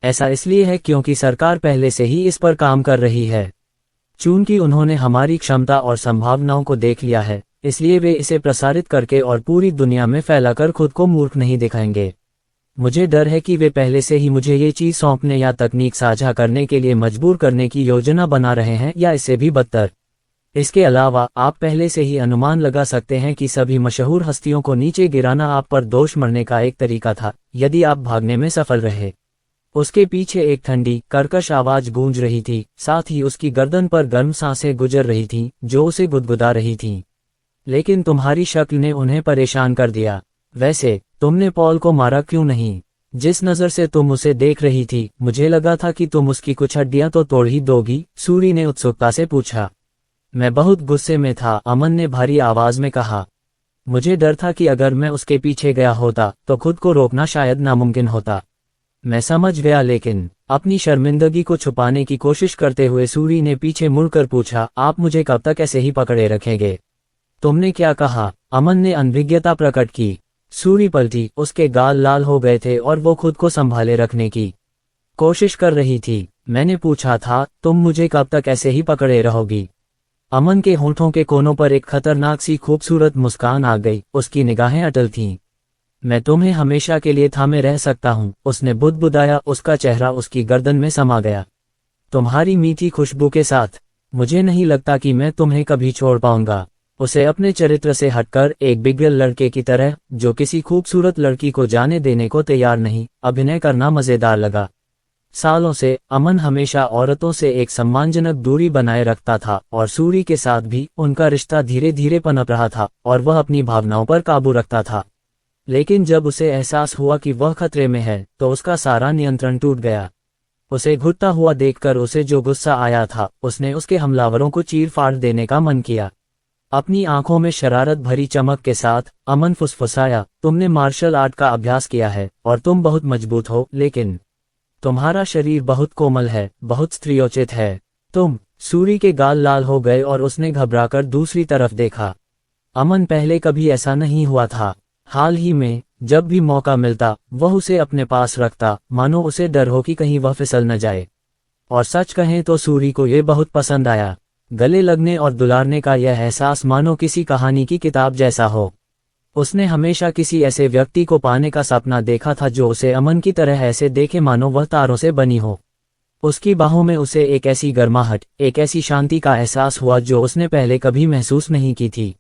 ऐसा इसलिए है क्योंकि सरकार पहले से ही इस पर काम कर रही है। चूंकि उन्होंने हमारी क्षमता और संभावनाओं को देख लिया है, इसलिए वे इसे प्रसारित करके और पूरी दुनिया में फैलाकर खुद को मूर्ख नहीं दिखाएंगे। मुझे डर है कि वे पहले से ही मुझे ये चीज सौंपने या तकनीक साझा करने के लिए मजबूर करने की योजना बना रहे हैं, या इससे भी बदतर। इसके अलावा आप पहले से ही अनुमान लगा सकते हैं कि सभी मशहूर हस्तियों को नीचे गिराना आप पर दोष मरने का एक तरीका था, यदि आप भागने में सफल रहे। उसके पीछे एक ठंडी, कर्कश आवाज गूंज रही थी, साथ ही उसकी गर्दन पर गर्म सांसें गुजर रही थीं, जो उसे गुदगुदा रही थीं। लेकिन तुम्हारी शक्ल ने उन्हें परेशान कर दिया। वैसे तुमने पॉल को मारा क्यों नहीं? जिस नज़र से तुम उसे देख रही थी, मुझे लगा था कि तुम उसकी कुछ हड्डियां तो तोड़ ही दोगी, सूरी ने उत्सुकता से पूछा। मैं बहुत गुस्से में था, अमन ने भारी आवाज में कहा। मुझे डर था कि अगर मैं उसके पीछे गया होता तो खुद को रोकना शायद नामुमकिन होता। मैं समझ गया, लेकिन अपनी शर्मिंदगी को छुपाने की कोशिश करते हुए सूरी ने पीछे मुड़कर पूछा, आप मुझे कब तक ऐसे ही पकड़े रखेंगे? तुमने क्या कहा? अमन ने अनभिज्ञता प्रकट की। सूरी पलटी, उसके गाल लाल हो गए थे और वो खुद को संभाले रखने की कोशिश कर रही थी। मैंने पूछा था, तुम मुझे कब तक ऐसे ही पकड़े रहोगी? अमन के होंठों के कोनों पर एक खतरनाक सी खूबसूरत मुस्कान आ गई, उसकी निगाहें अटल थीं। मैं तुम्हें हमेशा के लिए थामे रह सकता हूँ, उसने बुदबुदाया, उसका चेहरा उसकी गर्दन में समा गया। तुम्हारी मीठी खुशबू के साथ मुझे नहीं लगता कि मैं तुम्हें कभी छोड़ पाऊंगा। उसे अपने चरित्र से हटकर एक बिगड़े लड़के की तरह, जो किसी खूबसूरत लड़की को जाने देने को तैयार नहीं, अभिनय करना मजेदार लगा। सालों से अमन हमेशा औरतों से एक सम्मानजनक दूरी बनाए रखता था और सूरी के साथ भी उनका रिश्ता धीरे धीरे पनप रहा था और वह अपनी भावनाओं पर काबू रखता था। लेकिन जब उसे एहसास हुआ कि वह खतरे में है तो उसका सारा नियंत्रण टूट गया। उसे घुटता हुआ देखकर उसे जो गुस्सा आया था, उसने उसके हमलावरों को चीर फाड़ देने का मन किया। अपनी आंखों में शरारत भरी चमक के साथ अमन फुसफुसाया, तुमने मार्शल आर्ट का अभ्यास किया है और तुम बहुत मजबूत हो, लेकिन तुम्हारा शरीर बहुत कोमल है, बहुत स्त्रीयोचित है। सूरी के गाल लाल हो गए और उसने घबराकर दूसरी तरफ देखा। अमन पहले कभी ऐसा नहीं हुआ था। हाल ही में जब भी मौका मिलता वह उसे अपने पास रखता, मानो उसे डर हो कि कहीं वह फिसल न जाए। और सच कहें तो सूरी को यह बहुत पसंद आया। गले लगने और दुलारने का यह एहसास मानो किसी कहानी की किताब जैसा हो। उसने हमेशा किसी ऐसे व्यक्ति को पाने का सपना देखा था जो उसे अमन की तरह ऐसे देखे मानो वह तारों से बनी हो। उसकी बाहों में उसे एक ऐसी गर्माहट, एक ऐसी शांति का एहसास हुआ जो उसने पहले कभी महसूस नहीं की थी।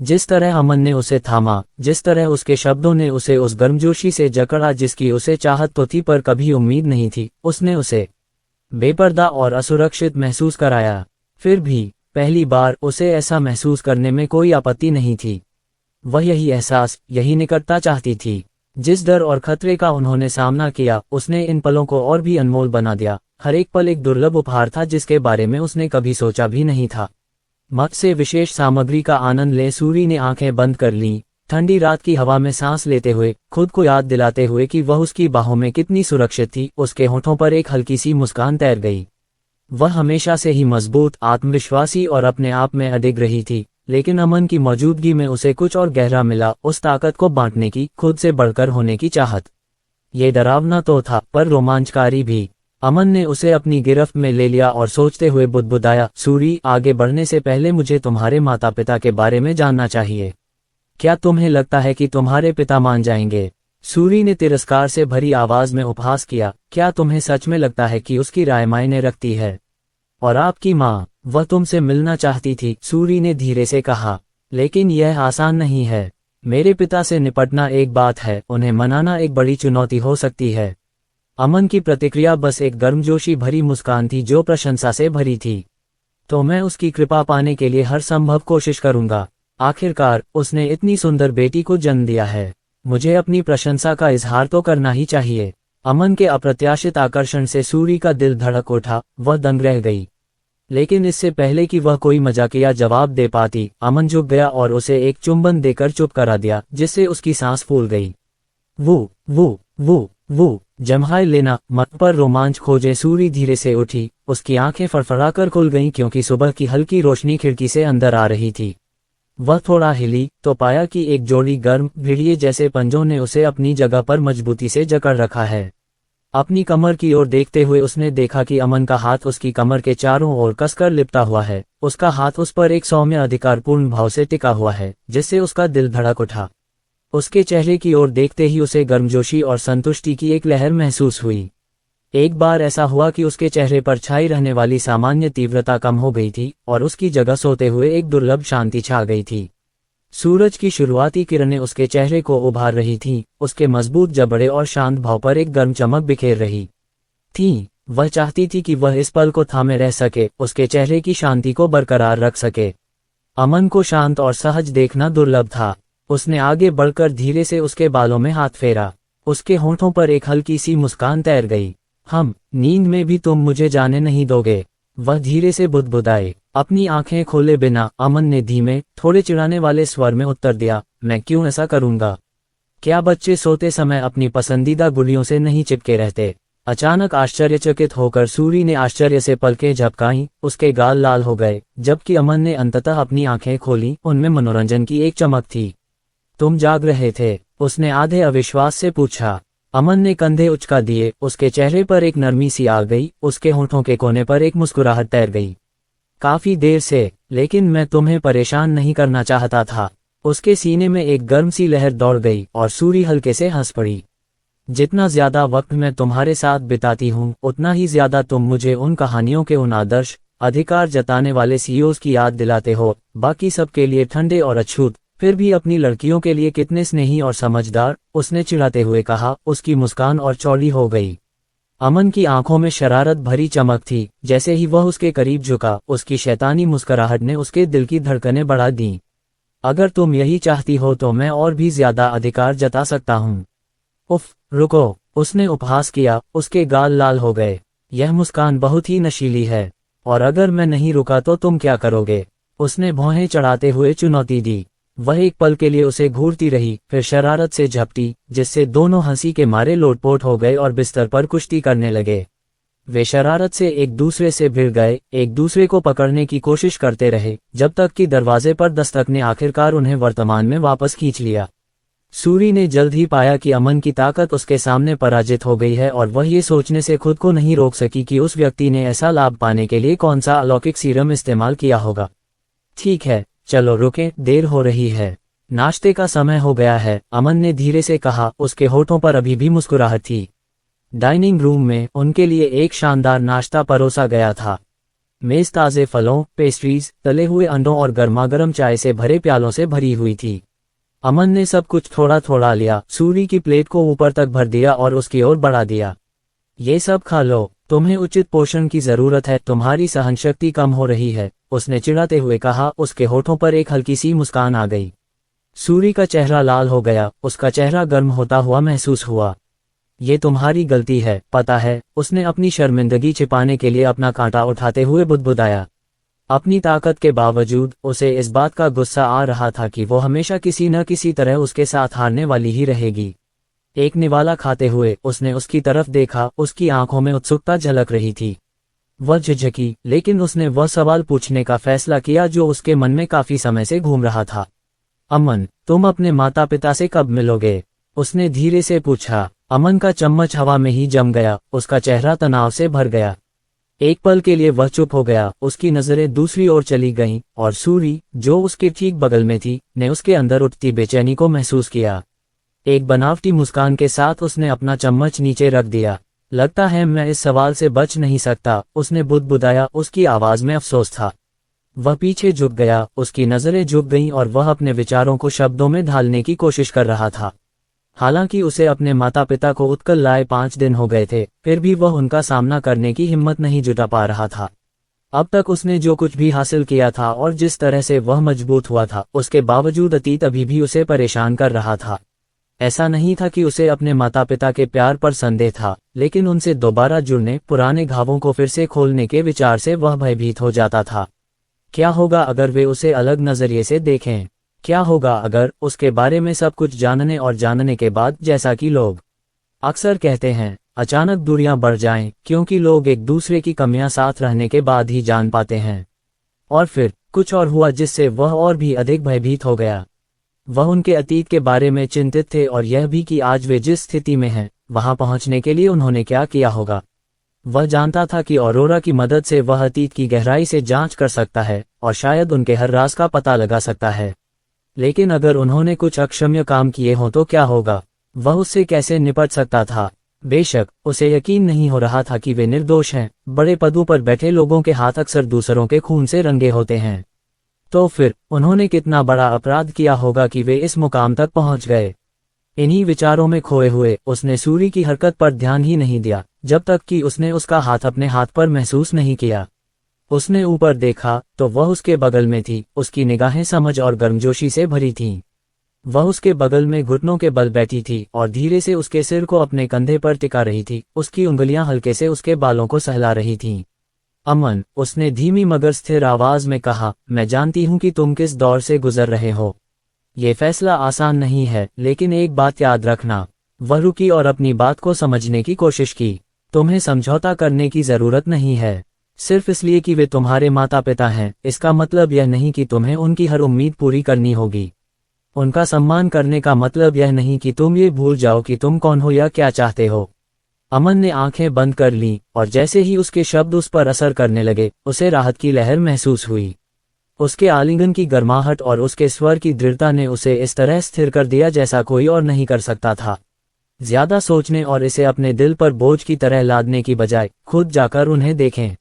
जिस तरह अमन ने उसे थामा, जिस तरह उसके शब्दों ने उसे उस गर्मजोशी से जकड़ा जिसकी उसे चाहत तो थी पर कभी उम्मीद नहीं थी, उसने उसे बेपर्दा और असुरक्षित महसूस कराया। फिर भी पहली बार उसे ऐसा महसूस करने में कोई आपत्ति नहीं थी। वह यही एहसास, यही निकटता चाहती थी। जिस डर और खतरे का उन्होंने सामना किया, उसने इन पलों को और भी अनमोल बना दिया। हर एक पल एक दुर्लभ उपहार था जिसके बारे में उसने कभी सोचा भी नहीं था। मत से विशेष सामग्री का आनंद ले सूरी ने आंखें बंद कर लीं, ठंडी रात की हवा में सांस लेते हुए, खुद को याद दिलाते हुए कि वह उसकी बाहों में कितनी सुरक्षित थी। उसके होठों पर एक हल्की सी मुस्कान तैर गई। वह हमेशा से ही मजबूत, आत्मविश्वासी और अपने आप में अडिग रही थी, लेकिन अमन की मौजूदगी में उसे कुछ और गहरा मिला, उस ताकत को बांटने की, खुद से बढ़कर होने की चाहत। ये डरावना तो था पर रोमांचकारी भी। अमन ने उसे अपनी गिरफ्त में ले लिया और सोचते हुए बुदबुदाया, सूरी, आगे बढ़ने से पहले मुझे तुम्हारे माता पिता के बारे में जानना चाहिए। क्या तुम्हें लगता है कि तुम्हारे पिता मान जाएंगे? सूरी ने तिरस्कार से भरी आवाज में उपहास किया, क्या तुम्हें सच में लगता है कि उसकी राय मायने रखती है? और आपकी माँ, वह तुमसे मिलना चाहती थी, सूरी ने धीरे से कहा, लेकिन यह आसान नहीं है। मेरे पिता से निपटना एक बात है, उन्हें मनाना एक बड़ी चुनौती हो सकती है। अमन की प्रतिक्रिया बस एक गर्मजोशी भरी मुस्कान थी जो प्रशंसा से भरी थी। तो मैं उसकी कृपा पाने के लिए हर संभव कोशिश करूंगा। आखिरकार उसने इतनी सुंदर बेटी को जन्म दिया है, मुझे अपनी प्रशंसा का इजहार तो करना ही चाहिए। अमन के अप्रत्याशित आकर्षण से सूरी का दिल धड़क उठा, वह दंग रह गई। लेकिन इससे पहले कि वह कोई मजाकिया जवाब दे पाती, अमन झुक गया और उसे एक चुंबन देकर चुप करा दिया, जिससे उसकी सांस फूल गई। वो जम्हाई लेना, मत पर रोमांच खोजे। सूरी धीरे से उठी, उसकी आंखें फड़फड़ाकर खुल गईं क्योंकि सुबह की हल्की रोशनी खिड़की से अंदर आ रही थी। वह थोड़ा हिली तो पाया कि एक जोड़ी गर्म, भिड़िए जैसे पंजों ने उसे अपनी जगह पर मजबूती से जकड़ रखा है। अपनी कमर की ओर देखते हुए उसने देखा कि अमन का हाथ उसकी कमर के चारों ओर कसकर लिपटा हुआ है। उसका हाथ उस पर एक सौम्य अधिकारपूर्ण भाव से टिका हुआ है, जिससे उसका दिल धड़क उठा। उसके चेहरे की ओर देखते ही उसे गर्मजोशी और संतुष्टि की एक लहर महसूस हुई। एक बार ऐसा हुआ कि उसके चेहरे पर छाई रहने वाली सामान्य तीव्रता कम हो गई थी और उसकी जगह सोते हुए एक दुर्लभ शांति छा गई थी। सूरज की शुरुआती किरणें उसके चेहरे को उभार रही थीं, उसके मजबूत जबड़े और शांत भाव पर एक गर्म चमक बिखेर रही थी। वह चाहती थी कि वह इस पल को थामे रह सके, उसके चेहरे की शांति को बरकरार रख सके। अमन को शांत और सहज देखना दुर्लभ था। उसने आगे बढ़कर धीरे से उसके बालों में हाथ फेरा। उसके होंठों पर एक हल्की सी मुस्कान तैर गई। नींद में भी तुम मुझे जाने नहीं दोगे? वह धीरे से बुदबुदाए। अपनी आंखें खोले बिना अमन ने धीमे, थोड़े चिढ़ाने वाले स्वर में उत्तर दिया, मैं क्यों ऐसा करूंगा? क्या बच्चे सोते समय अपनी पसंदीदा गुड़ियों से नहीं चिपके रहते? अचानक आश्चर्यचकित होकर सूरी ने आश्चर्य से पलकें झपकाईं। उसके गाल लाल हो गए, जबकि अमन ने अंततः अपनी आंखें खोली। उनमें मनोरंजन की एक चमक थी। तुम जाग रहे थे? उसने आधे अविश्वास से पूछा। अमन ने कंधे उचका दिए। उसके चेहरे पर एक नरमी सी आ गई। उसके होंठों के कोने पर एक मुस्कुराहट तैर गई। काफी देर से, लेकिन मैं तुम्हें परेशान नहीं करना चाहता था। उसके सीने में एक गर्म सी लहर दौड़ गई और सूरी हल्के से हंस पड़ी। जितना ज्यादा वक्त मैं तुम्हारे साथ बिताती हूँ, उतना ही ज्यादा तुम मुझे उन कहानियों के उन आदर्श, अधिकार जताने वाले सीईओज़ की याद दिलाते हो। बाकी सबके लिए ठंडे और अछूत, फिर भी अपनी लड़कियों के लिए कितने स्नेही और समझदार, उसने चिढ़ाते हुए कहा। उसकी मुस्कान और चौड़ी हो गई। अमन की आंखों में शरारत भरी चमक थी। जैसे ही वह उसके करीब झुका, उसकी शैतानी मुस्कुराहट ने उसके दिल की धड़कनें बढ़ा दी। अगर तुम यही चाहती हो तो मैं और भी ज्यादा अधिकार जता सकता हूँ। उफ, रुको, उसने उपहास किया। उसके गाल लाल हो गए। यह मुस्कान बहुत ही नशीली है। और अगर मैं नहीं रुका तो तुम क्या करोगे? उसने भौहें चढ़ाते हुए चुनौती दी। वह एक पल के लिए उसे घूरती रही, फिर शरारत से झपटी, जिससे दोनों हंसी के मारे लोटपोट हो गए और बिस्तर पर कुश्ती करने लगे। वे शरारत से एक दूसरे से भिड़ गए, एक दूसरे को पकड़ने की कोशिश करते रहे, जब तक कि दरवाजे पर दस्तक ने आखिरकार उन्हें वर्तमान में वापस खींच लिया। सूरी ने जल्द ही पाया कि अमन की ताकत उसके सामने पराजित हो गई है, और वह ये सोचने से खुद को नहीं रोक सकी कि उस व्यक्ति ने ऐसा लाभ पाने के लिए कौन सा अलौकिक सीरम इस्तेमाल किया होगा। ठीक है, चलो रुके, देर हो रही है। नाश्ते का समय हो गया है, अमन ने धीरे से कहा। उसके होठों पर अभी भी मुस्कुराहट थी। डाइनिंग रूम में उनके लिए एक शानदार नाश्ता परोसा गया था। मेज ताज़े फलों, पेस्ट्रीज, तले हुए अंडों और गर्मागर्म चाय से भरे प्यालों से भरी हुई थी। अमन ने सब कुछ थोड़ा थोड़ा लिया, सूरी की प्लेट को ऊपर तक भर दिया और उसकी ओर बढ़ा दिया। ये सब खा लो, तुम्हें उचित पोषण की जरूरत है, तुम्हारी सहनशक्ति कम हो रही है, उसने चिढ़ाते हुए कहा। उसके होठों पर एक हल्की सी मुस्कान आ गई। सूरी का चेहरा लाल हो गया, उसका चेहरा गर्म होता हुआ महसूस हुआ। ये तुम्हारी गलती है, पता है, उसने अपनी शर्मिंदगी छिपाने के लिए अपना कांटा उठाते हुए बुदबुदाया। अपनी ताकत के बावजूद उसे इस बात का गुस्सा आ रहा था कि वो हमेशा किसी न किसी तरह उसके साथ हारने वाली ही रहेगी। एक निवाला खाते हुए उसने उसकी तरफ देखा। उसकी आंखों में उत्सुकता झलक रही थी। वह झिझकी, लेकिन उसने वह सवाल पूछने का फैसला किया जो उसके मन में काफी समय से घूम रहा था। अमन, तुम अपने माता पिता से कब मिलोगे? उसने धीरे से पूछा। अमन का चम्मच हवा में ही जम गया, उसका चेहरा तनाव से भर गया। एक पल के लिए वह चुप हो गया, उसकी नजरें दूसरी ओर चली गईं, और सूरी, जो उसके ठीक बगल में थी, ने उसके अंदर उठती बेचैनी को महसूस किया। एक बनावटी मुस्कान के साथ उसने अपना चम्मच नीचे रख दिया। लगता है मैं इस सवाल से बच नहीं सकता, उसने बुदबुदाया। उसकी आवाज में अफसोस था। वह पीछे झुक गया, उसकी नजरें झुक गईं और वह अपने विचारों को शब्दों में ढालने की कोशिश कर रहा था। हालांकि उसे अपने माता पिता को उत्कल लाए 5 दिन हो गए थे, फिर भी वह उनका सामना करने की हिम्मत नहीं जुटा पा रहा था। अब तक उसने जो कुछ भी हासिल किया था और जिस तरह से वह मजबूत हुआ था, उसके बावजूद अतीत अभी भी उसे परेशान कर रहा था। ऐसा नहीं था कि उसे अपने माता पिता के प्यार पर संदेह था, लेकिन उनसे दोबारा जुड़ने, पुराने घावों को फिर से खोलने के विचार से वह भयभीत हो जाता था। क्या होगा अगर वे उसे अलग नजरिए से देखें? क्या होगा अगर उसके बारे में सब कुछ जानने और जानने के बाद, जैसा कि लोग अक्सर कहते हैं, अचानक दूरियां बढ़ जाएं, क्योंकि लोग एक दूसरे की कमियां साथ रहने के बाद ही जान पाते हैं। और फिर कुछ और हुआ जिससे वह और भी अधिक भयभीत हो गया। वह उनके अतीत के बारे में चिंतित थे, और यह भी कि आज वे जिस स्थिति में हैं, वहां पहुंचने के लिए उन्होंने क्या किया होगा। वह जानता था कि ऑरोरा की मदद से वह अतीत की गहराई से जांच कर सकता है और शायद उनके हर राज का पता लगा सकता है। लेकिन अगर उन्होंने कुछ अक्षम्य काम किए हों तो क्या होगा? वह उससे कैसे निपट सकता था? बेशक उसे यकीन नहीं हो रहा था कि वे निर्दोष हैं। बड़े पदों पर बैठे लोगों के हाथ अक्सर दूसरों के खून से रंगे होते हैं। तो फिर उन्होंने कितना बड़ा अपराध किया होगा कि वे इस मुकाम तक पहुंच गए? इन्हीं विचारों में खोए हुए उसने सूरी की हरकत पर ध्यान ही नहीं दिया, जब तक कि उसने उसका हाथ अपने हाथ पर महसूस नहीं किया। उसने ऊपर देखा तो वह उसके बगल में थी। उसकी निगाहें समझ और गर्मजोशी से भरी थीं। वह उसके बगल में घुटनों के बल बैठी थी और धीरे से उसके सिर को अपने कंधे पर टिका रही थी। उसकी उंगलियां हल्के से उसके बालों को सहला रही थीं। अमन, उसने धीमी मगर स्थिर आवाज में कहा, मैं जानती हूं कि तुम किस दौर से गुजर रहे हो। ये फैसला आसान नहीं है, लेकिन एक बात याद रखना। वह रुकी और अपनी बात को समझने की कोशिश की। तुम्हें समझौता करने की जरूरत नहीं है। सिर्फ इसलिए कि वे तुम्हारे माता पिता हैं, इसका मतलब यह नहीं कि तुम्हें उनकी हर उम्मीद पूरी करनी होगी। उनका सम्मान करने का मतलब यह नहीं कि तुम ये भूल जाओ कि तुम कौन हो या क्या चाहते हो। अमन ने आंखें बंद कर लीं और जैसे ही उसके शब्द उस पर असर करने लगे, उसे राहत की लहर महसूस हुई। उसके आलिंगन की गर्माहट और उसके स्वर की दृढ़ता ने उसे इस तरह स्थिर कर दिया जैसा कोई और नहीं कर सकता था। ज्यादा सोचने और इसे अपने दिल पर बोझ की तरह लादने की बजाय खुद जाकर उन्हें देखें।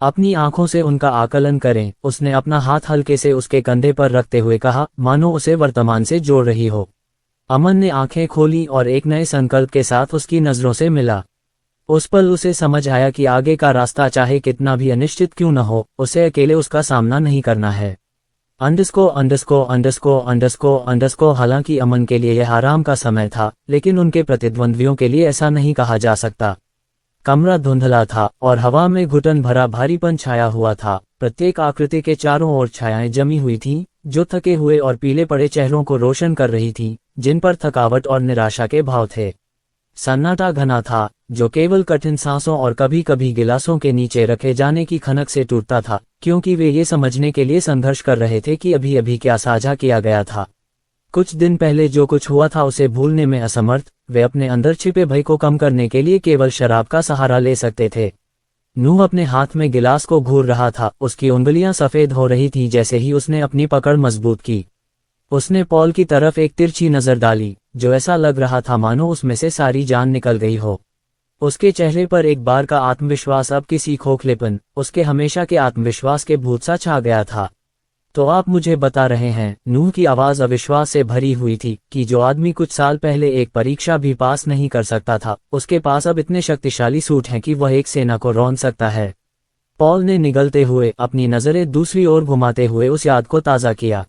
अपनी आंखों से उनका आकलन करें। उसने अपना हाथ हल्के से उसके कंधे पर रखते हुए कहा, मानो उसे वर्तमान से जोड़ रही हो। अमन ने आंखें खोली और एक नए संकल्प के साथ उसकी नजरों से मिला। उस पल उसे समझ आया कि आगे का रास्ता चाहे कितना भी अनिश्चित क्यों न हो, उसे अकेले उसका सामना नहीं करना है। अंडरस्को। हालांकि अमन के लिए यह आराम का समय था, लेकिन उनके प्रतिद्वंद्वियों के लिए ऐसा नहीं कहा जा सकता। कमरा धुंधला था और हवा में घुटन भरा भारीपन छाया हुआ था। प्रत्येक आकृति के चारों ओर छायाएं जमी हुई थीं, जो थके हुए और पीले पड़े चेहरों को रोशन कर रही थीं, जिन पर थकावट और निराशा के भाव थे। सन्नाटा घना था, जो केवल कठिन सांसों और कभी कभी गिलासों के नीचे रखे जाने की खनक से टूटता था, क्योंकि वे ये समझने के लिए संघर्ष कर रहे थे कि अभी अभी क्या साझा किया गया था। कुछ दिन पहले जो कुछ हुआ था उसे भूलने में असमर्थ, वे अपने अंदर छिपे भय को कम करने के लिए केवल शराब का सहारा ले सकते थे। नूह अपने हाथ में गिलास को घूर रहा था। उसकी उंगलियां सफेद हो रही थीं जैसे ही उसने अपनी पकड़ मजबूत की। उसने पॉल की तरफ एक तिरछी नजर डाली, जो ऐसा लग रहा था मानो उसमें से सारी जान निकल गई हो। उसके चेहरे पर एक बार का आत्मविश्वास अब किसी खोखलेपन, उसके हमेशा के आत्मविश्वास के भूत सा छा गया था। तो आप मुझे बता रहे हैं, नूह की आवाज अविश्वास से भरी हुई थी, कि जो आदमी कुछ साल पहले एक परीक्षा भी पास नहीं कर सकता था, उसके पास अब इतने शक्तिशाली सूट हैं कि वह एक सेना को रौंद सकता है। पॉल ने निगलते हुए अपनी नजरें दूसरी ओर घुमाते हुए उस याद को ताज़ा किया।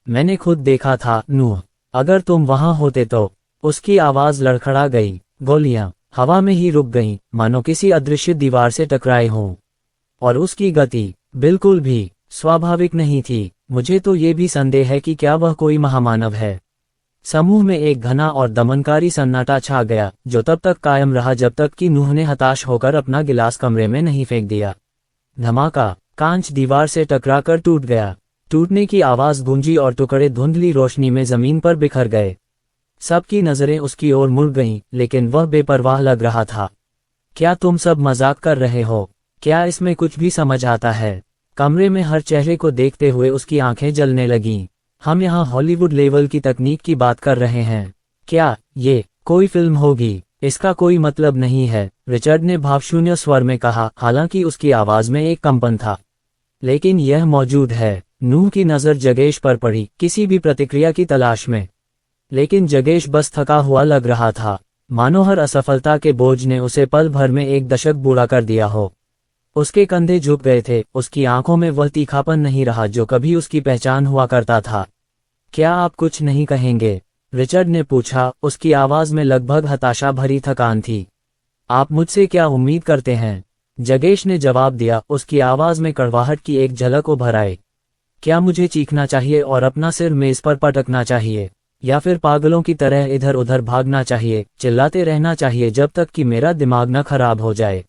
मैंने खुद देखा था नूह, अगर तुम वहां होते तो। उसकी आवाज लड़खड़ा गई। गोलियां हवा में ही रुक गईं, मानो किसी अदृश्य दीवार से टकराए हों। और उसकी गति बिल्कुल भी स्वाभाविक नहीं थी। मुझे तो ये भी संदेह है कि क्या वह कोई महामानव है। समूह में एक घना और दमनकारी सन्नाटा छा गया, जो तब तक कायम रहा जब तक कि नूह ने हताश होकर अपना गिलास कमरे में नहीं फेंक दिया। धमाका, कांच दीवार से टकराकर टूट गया। टूटने की आवाज गूंजी और टुकड़े धुंधली रोशनी में जमीन पर बिखर गए। सबकी नजरें उसकी ओर मुड़ गईं, लेकिन वह बेपरवाह लग रहा था। क्या तुम सब मजाक कर रहे हो? क्या इसमें कुछ भी समझ आता है? कमरे में हर चेहरे को देखते हुए उसकी आंखें जलने लगीं। हम यहाँ हॉलीवुड लेवल की तकनीक की बात कर रहे हैं। क्या ये कोई फिल्म होगी? इसका कोई मतलब नहीं है, रिचर्ड ने भावशून्य स्वर में कहा, हालांकि उसकी आवाज में एक कंपन था। लेकिन यह मौजूद है। नूह की नजर जगेश पर पड़ी, किसी भी प्रतिक्रिया की तलाश में। लेकिन जगेश बस थका हुआ लग रहा था, मानो हर असफलता के बोझ ने उसे पल भर में एक दशक बूढ़ा कर दिया हो। उसके कंधे झुक गए थे, उसकी आंखों में वह तीखापन नहीं रहा जो कभी उसकी पहचान हुआ करता था। क्या आप कुछ नहीं कहेंगे? रिचर्ड ने पूछा, उसकी आवाज में लगभग हताशा भरी थकान थी। आप मुझसे क्या उम्मीद करते हैं? जगेश ने जवाब दिया, उसकी आवाज में कड़वाहट की एक झलक उभर आई। क्या मुझे चीखना चाहिए और अपना सिर मेज पर पटकना चाहिए, या फिर पागलों की तरह इधर उधर भागना चाहिए, चिल्लाते रहना चाहिए जब तक कि मेरा दिमाग न खराब हो जाए?